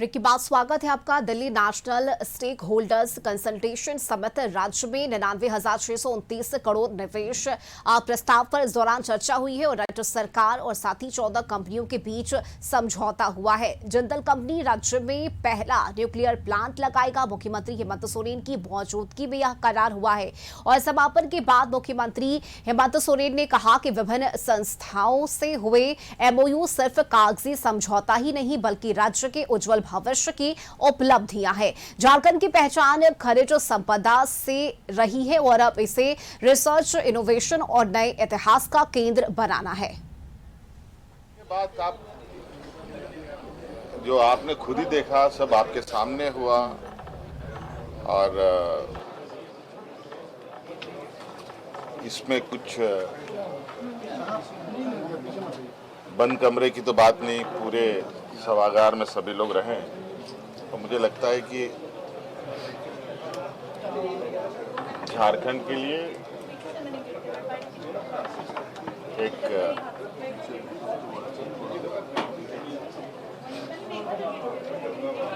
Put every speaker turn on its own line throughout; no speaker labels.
Break के बाद स्वागत है आपका। Delhi national stakeholders consultation summit राज्य में 99,629 करोड़ निवेश प्रस्ताव पर इस दौरान चर्चा हुई है और राज्य सरकार और साथ ही 14 कंपनियों के बीच समझौता हुआ है। जिंदल कंपनी राज्य में पहला न्यूक्लियर प्लांट लगाएगा। मुख्यमंत्री हेमंत सोरेन की मौजूदगी में यह करार हुआ है और समापन के बाद मुख्यमंत्री हेमंत सोरेन ने कहा कि विभिन्न संस्थाओं से हुए एमओयू सिर्फ कागजी समझौता ही नहीं बल्कि राज्य के उज्जवल भविष्य की उपलब्धियां हैं। झारखंड की पहचान खनिज संपदा से रही है और अब इसे रिसर्च, इनोवेशन और नए इतिहास का केंद्र बनाना है।
बात आप जो आपने खुद ही देखा, सब आपके सामने हुआ और इसमें कुछ बंद कमरे की तो बात नहीं, पूरे सभागार में सभी लोग रहे। तो मुझे लगता है कि झारखंड के लिए एक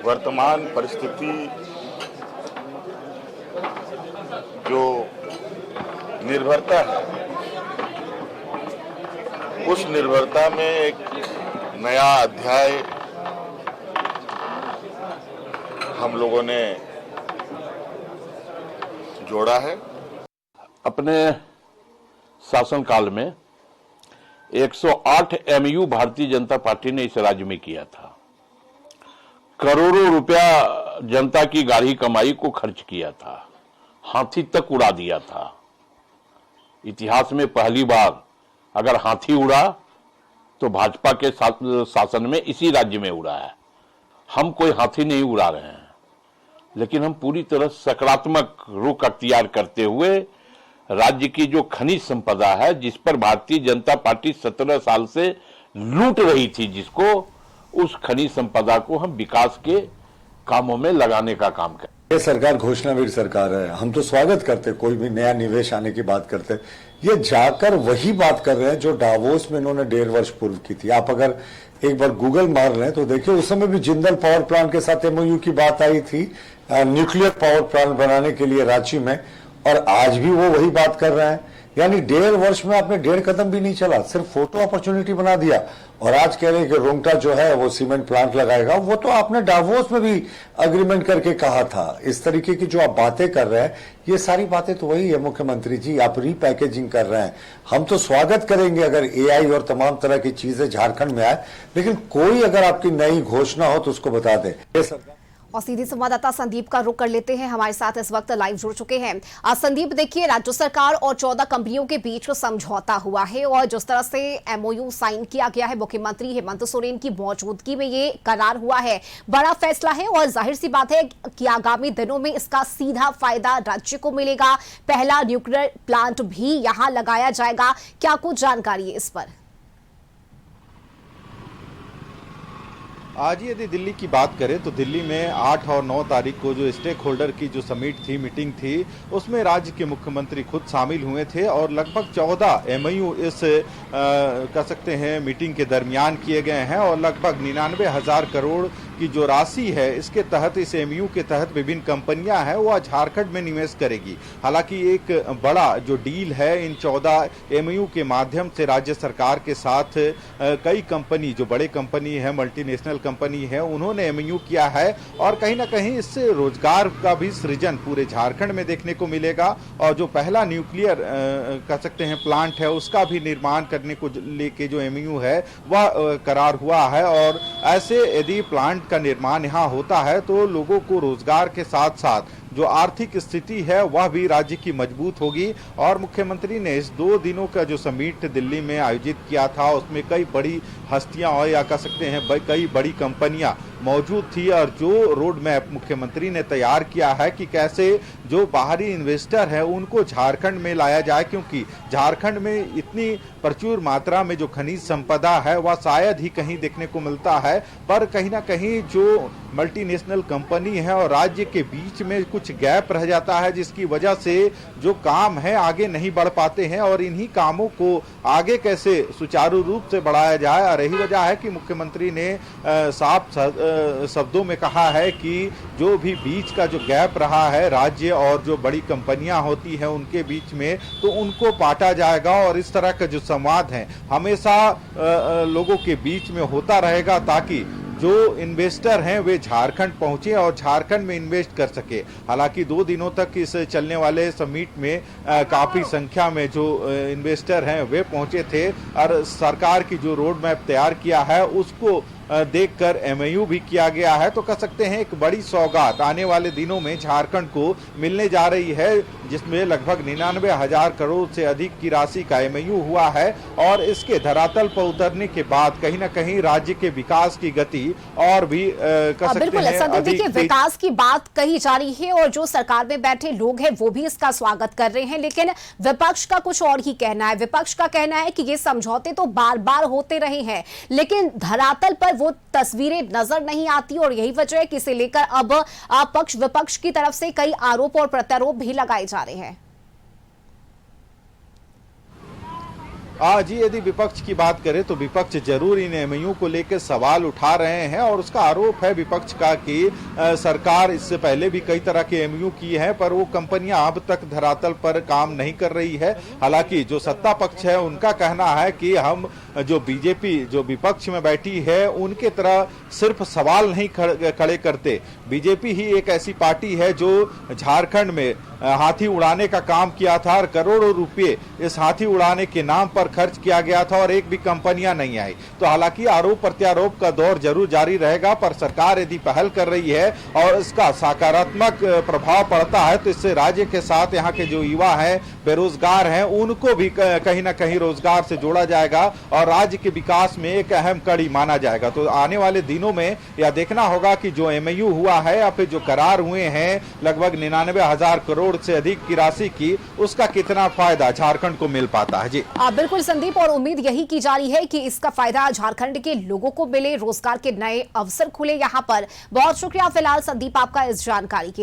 वर्तमान परिस्थिति जो निर्भरता है, उस निर्भरता में एक नया अध्याय हम लोगों ने जोड़ा है।
अपने शासनकाल में 108 एमयू भारतीय जनता पार्टी ने इस राज्य में किया था। करोड़ों रुपया जनता की गाढ़ी कमाई को खर्च किया था, हाथी तक उड़ा दिया था। इतिहास में पहली बार अगर हाथी उड़ा तो भाजपा के शासन में इसी राज्य में उड़ा है। हम कोई हाथी नहीं उड़ा रहे हैं, लेकिन हम पूरी तरह सकारात्मक रुख अख्तियार करते हुए राज्य की जो खनिज संपदा है, जिस पर भारतीय जनता पार्टी 17 साल से लूट रही थी, जिसको उस खनिज संपदा को हम विकास के कामों में लगाने का काम करें।
ये सरकार घोषणावीर सरकार है। हम तो स्वागत करते, कोई भी नया निवेश आने की बात करते। ये जाकर वही बात कर रहे हैं जो डावोस में इन्होंने 1.5 वर्ष पूर्व की थी। आप अगर एक बार गूगल मार लें तो देखिए, उस समय भी जिंदल पावर प्लांट के साथ एमओयू की बात आई थी न्यूक्लियर पावर प्लांट बनाने के लिए रांची में, और आज भी वो वही बात कर रहे हैं। यानी 1.5 वर्ष में आपने 1.5 कदम भी नहीं चला, सिर्फ फोटो अपॉर्चुनिटी बना दिया और आज कह रहे हैं कि रोंगटा जो है वो सीमेंट प्लांट लगाएगा। वो तो आपने डावोस में भी अग्रीमेंट करके कहा था। इस तरीके की जो आप बातें कर रहे हैं, ये सारी बातें तो वही है मुख्यमंत्री जी, आप रीपैकेजिंग कर रहे हैं। हम तो स्वागत करेंगे अगर एआई और तमाम तरह की चीजें झारखंड में आए, लेकिन कोई अगर आपकी नई घोषणा हो तो उसको बता दे।
और सीधे संवाददाता संदीप का रुख कर लेते हैं, हमारे साथ इस वक्त लाइव जुड़ चुके हैं। संदीप, देखिए, राज्य सरकार और 14 कंपनियों के बीच समझौता हुआ है और जिस तरह से एमओयू साइन किया गया है, मुख्यमंत्री हेमंत सोरेन की मौजूदगी में ये करार हुआ है, बड़ा फैसला है और जाहिर सी बात है कि आगामी दिनों में इसका सीधा फायदा राज्य को मिलेगा। पहला न्यूक्लियर प्लांट भी यहां लगाया जाएगा। क्या कुछ जानकारी है इस पर?
आज यदि दिल्ली की बात करें तो दिल्ली में 8 और 9 तारीख को जो स्टेक होल्डर की जो समिट थी, मीटिंग थी, उसमें राज्य के मुख्यमंत्री खुद शामिल हुए थे और लगभग 14 एमओयू इस कह सकते हैं मीटिंग के दरमियान किए गए हैं और लगभग 99,000 करोड़ की जो राशि है, इसके तहत, इस एमओयू के तहत विभिन्न कंपनियां हैं वो झारखंड में निवेश करेगी। हालांकि एक बड़ा जो डील है इन 14 एमओयू के माध्यम से राज्य सरकार के साथ कई कंपनी, जो बड़े कंपनी है, मल्टीनेशनल कंपनी है, उन्होंने एमओयू किया है और कहीं ना कहीं इससे रोजगार का भी सृजन पूरे झारखंड में देखने को मिलेगा और जो पहला न्यूक्लियर कह सकते हैं प्लांट है, उसका भी निर्माण करने को लेके जो एमओयू है वह करार हुआ है। और ऐसे यदि प्लांट का निर्माण यहाँ होता है तो लोगों को रोजगार के साथ साथ जो आर्थिक स्थिति है वह भी राज्य की मजबूत होगी। और मुख्यमंत्री ने इस 2 दिनों का जो समिट दिल्ली में आयोजित किया था, उसमें कई बड़ी हस्तियां और या कह सकते हैं कई बड़ी कंपनियां मौजूद थी और जो रोड मैप मुख्यमंत्री ने तैयार किया है कि कैसे जो बाहरी इन्वेस्टर है उनको झारखंड में लाया जाए, क्योंकि झारखंड में इतनी प्रचुर मात्रा में जो खनिज संपदा है वह शायद ही कहीं देखने को मिलता है। पर कहीं ना कहीं जो मल्टीनेशनल कंपनी है और राज्य के बीच में कुछ गैप रह जाता है, जिसकी वजह से जो काम है आगे नहीं बढ़ पाते हैं और इन्हीं कामों को आगे कैसे सुचारू रूप से बढ़ाया जाए। और यही वजह है कि मुख्यमंत्री ने साफ शब्दों में कहा है कि जो भी बीच का जो गैप रहा है राज्य और जो बड़ी कंपनियां होती हैं उनके बीच में, तो उनको बांटा जाएगा और इस तरह का जो संवाद है हमेशा लोगों के बीच में होता रहेगा, ताकि जो इन्वेस्टर हैं वे झारखंड पहुंचे और झारखंड में इन्वेस्ट कर सके। हालांकि 2 दिनों तक इस चलने वाले समिट में काफी संख्या में जो इन्वेस्टर हैं वे पहुंचे थे और सरकार की जो रोड मैप तैयार किया है उसको देखकर एमओयू भी किया गया है। तो कह सकते हैं एक बड़ी सौगात आने वाले दिनों में झारखंड को मिलने जा रही है, जिसमें लगभग 99,000 करोड़ से अधिक की राशि का एमओयू हुआ है और इसके धरातल पर उतरने के बाद कहीं ना कहीं राज्य के विकास की गति और भी कह सकते
बिल्कुल
हैं
संदीप, देखिए
अधिक
विकास की बात कही जा रही है और जो सरकार में बैठे लोग हैं वो भी इसका स्वागत कर रहे हैं, लेकिन विपक्ष का कुछ और ही कहना है। विपक्ष का कहना है कि ये समझौते तो बार बार होते रहे हैं लेकिन धरातल पर वो तस्वीरें नजर नहीं आती और यही वजह है कि इसे लेकर अब पक्ष विपक्ष की तरफ से कई आरोप और प्रत्यारोप भी लगाए जा रहे हैं।
जी, यदि विपक्ष की बात करें तो विपक्ष जरूर इन एमओयू को लेकर सवाल उठा रहे हैं और उसका आरोप है विपक्ष का कि सरकार इससे पहले भी कई तरह के एमओयू की है पर वो कंपनियां अब तक धरातल पर काम नहीं कर रही है। हालांकि जो सत्ता पक्ष है उनका कहना है कि हम जो बीजेपी जो विपक्ष में बैठी है उनके तरह सिर्फ सवाल नहीं खड़े करते। बीजेपी ही एक ऐसी पार्टी है जो झारखंड में हाथी उड़ाने का काम किया था और करोड़ों रुपए इस हाथी उड़ाने के नाम पर खर्च किया गया था और एक भी कंपनियां नहीं आई। तो हालांकि आरोप प्रत्यारोप का दौर जरूर जारी रहेगा, पर सरकार यदि पहल कर रही है और इसका सकारात्मक प्रभाव पड़ता है तो इससे राज्य के साथ यहाँ के जो युवा हैं बेरोजगार हैं उनको भी कहीं ना कहीं रोजगार से जोड़ा जाएगा और राज्य के विकास में एक अहम कड़ी माना जाएगा। तो आने वाले दिनों में यह देखना होगा कि जो एमओयू हुआ है या फिर जो करार हुए हैं लगभग 99,000 करोड़ से अधिक की राशि की, उसका कितना फायदा झारखंड को मिल पाता है। जी
बिल्कुल संदीप, और उम्मीद यही की जा रही है कि इसका फायदा झारखंड के लोगों को मिले, रोजगार के नए अवसर खुले यहाँ पर। बहुत शुक्रिया फिलहाल संदीप आपका इस जानकारी के